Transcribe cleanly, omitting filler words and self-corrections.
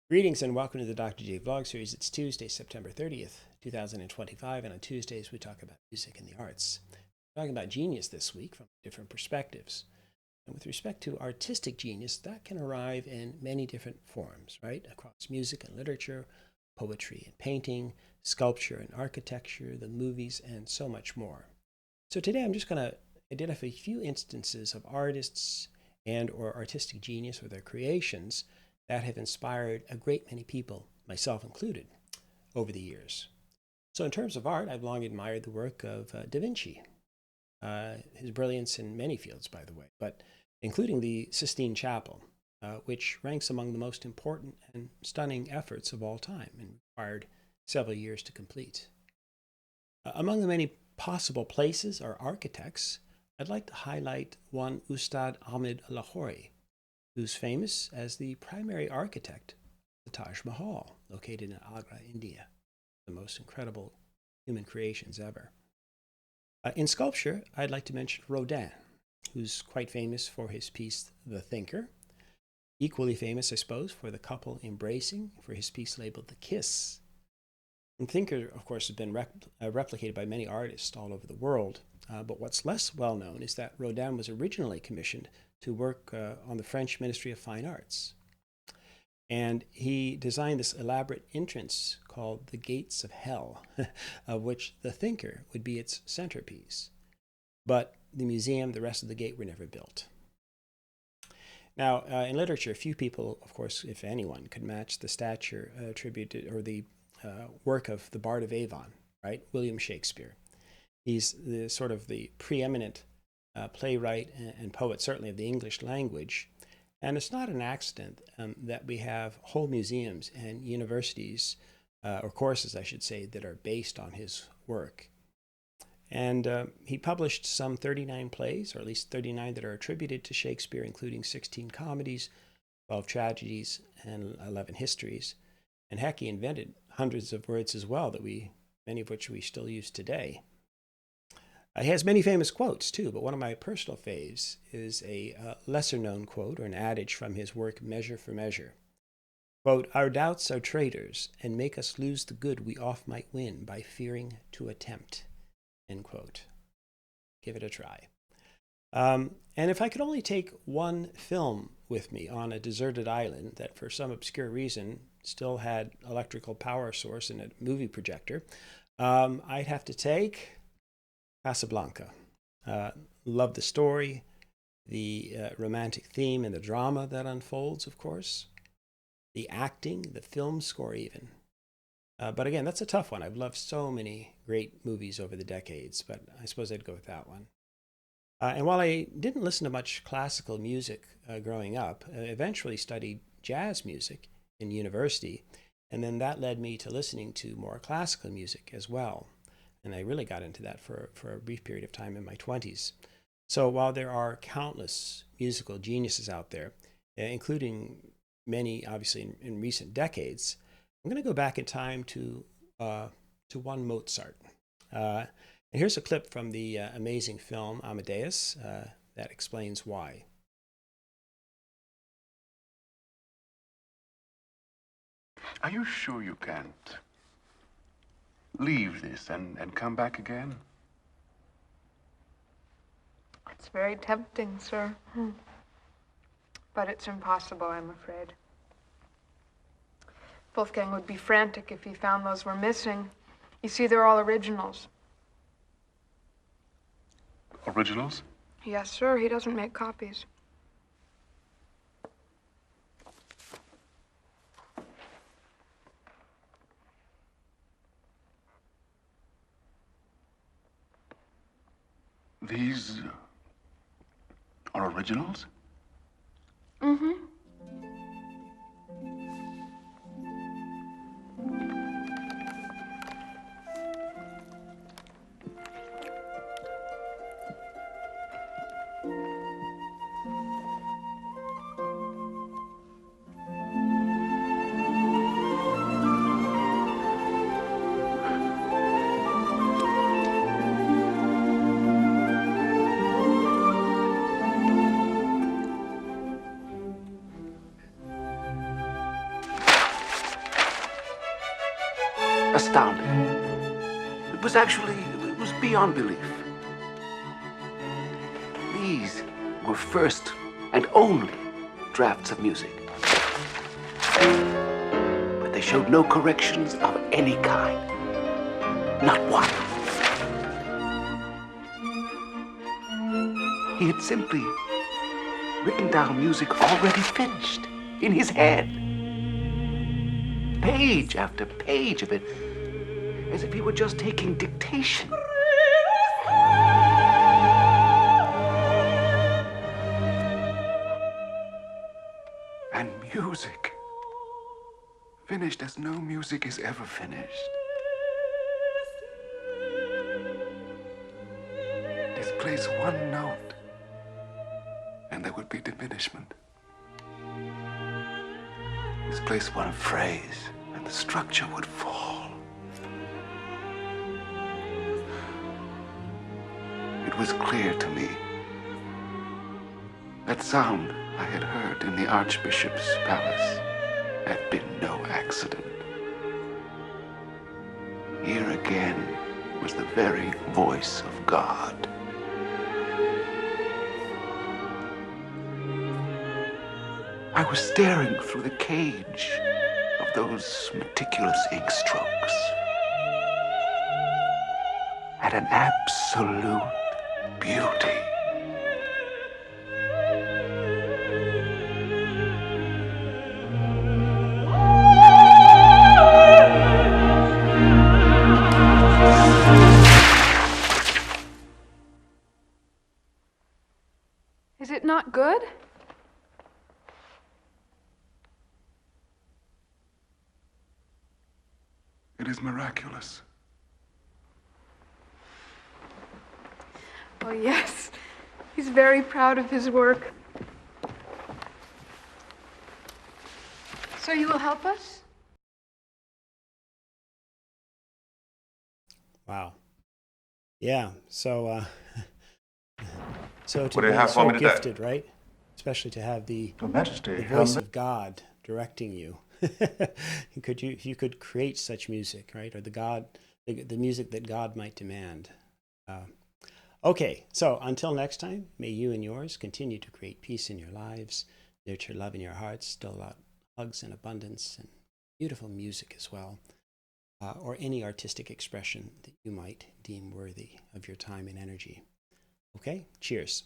Greetings and welcome to the Dr. J Vlog Series. It's Tuesday, September 30th, 2025, and on Tuesdays we talk about music and the arts. We're talking about genius this week from different perspectives. And with respect to artistic genius, that can arrive in many different forms, right? Across music and literature, poetry and painting, sculpture and architecture, the movies, and so much more. So today I'm just going to identify a few instances of artists and or artistic genius or their creations that have inspired a great many people, myself included, over the years. So in terms of art, I've long admired the work of Da Vinci, his brilliance in many fields, by the way, but including the Sistine Chapel, which ranks among the most important and stunning efforts of all time and required several years to complete. Among the many possible places or architects, I'd like to highlight one Ustad Ahmed Lahori, who's famous as the primary architect of the Taj Mahal, located in Agra, India, the most incredible human creations ever. In sculpture, I'd like to mention Rodin, who's quite famous for his piece, The Thinker. Equally famous, I suppose, for the couple embracing, for his piece labeled The Kiss. And Thinker, of course, has been replicated by many artists all over the world. But what's less well known is that Rodin was originally commissioned to work on the French Ministry of Fine Arts. And he designed this elaborate entrance called the Gates of Hell, of which The Thinker would be its centerpiece. But the museum, the rest of the gate, were never built. Now, in literature, few people, of course, if anyone, could match the stature attributed, or the work of the Bard of Avon, right? William Shakespeare. He's the sort of the preeminent playwright and poet, certainly of the English language. And it's not an accident that we have whole museums and universities, or courses, I should say, that are based on his work. And he published some 39 plays, or at least 39 that are attributed to Shakespeare, including 16 comedies, 12 tragedies, and 11 histories. And heck, he invented hundreds of words as well, many of which we still use today. He has many famous quotes, too, but one of my personal faves is a lesser-known quote, or an adage from his work Measure for Measure. Quote, "Our doubts are traitors, and make us lose the good we oft might win by fearing to attempt." End quote. Give it a try. And if I could only take one film with me on a deserted island that for some obscure reason still had electrical power source and a movie projector, I'd have to take Casablanca. Love the story, the romantic theme and the drama that unfolds, of course, the acting, the film score even. But again, that's a tough one. I've loved so many great movies over the decades, but I suppose I'd go with that one. And while I didn't listen to much classical music growing up, I eventually studied jazz music in university, and then that led me to listening to more classical music as well. And I really got into that for a brief period of time in my 20s. So while there are countless musical geniuses out there, including many obviously in recent decades, I'm going to go back in time to one Mozart. And here's a clip from the amazing film Amadeus that explains why. Are you sure you can't leave this and come back again? It's very tempting, sir. But it's impossible, I'm afraid. Wolfgang would be frantic if he found those were missing. You see, they're all originals. Originals? Yes, sir. He doesn't make copies. These are originals? Mm-hmm. astounding. It was beyond belief. These were first and only drafts of music. But they showed no corrections of any kind. Not one. He had simply written down music already finished in his head. Page after page of it, as if he were just taking dictation. And music, finished as no music is ever finished. Displace one note, and there would be diminishment. Displace one phrase, and the structure would fall. It was clear to me that sound I had heard in the Archbishop's palace had been no accident. Here again was the very voice of God. I was staring through the cage of those meticulous ink strokes at an absolute beauty. Is it not good? It is miraculous. Oh, yes. He's very proud of his work. So you will help us? Wow. Yeah. So, so to What do you be have for so me today? gifted, right? Especially to have the Your Majesty, the voice of God directing you. You could create such music, right? Or the music that God might demand. Okay, so until next time, may you and yours continue to create peace in your lives, nurture love in your hearts, dole out hugs and abundance, and beautiful music as well, or any artistic expression that you might deem worthy of your time and energy. Okay, cheers.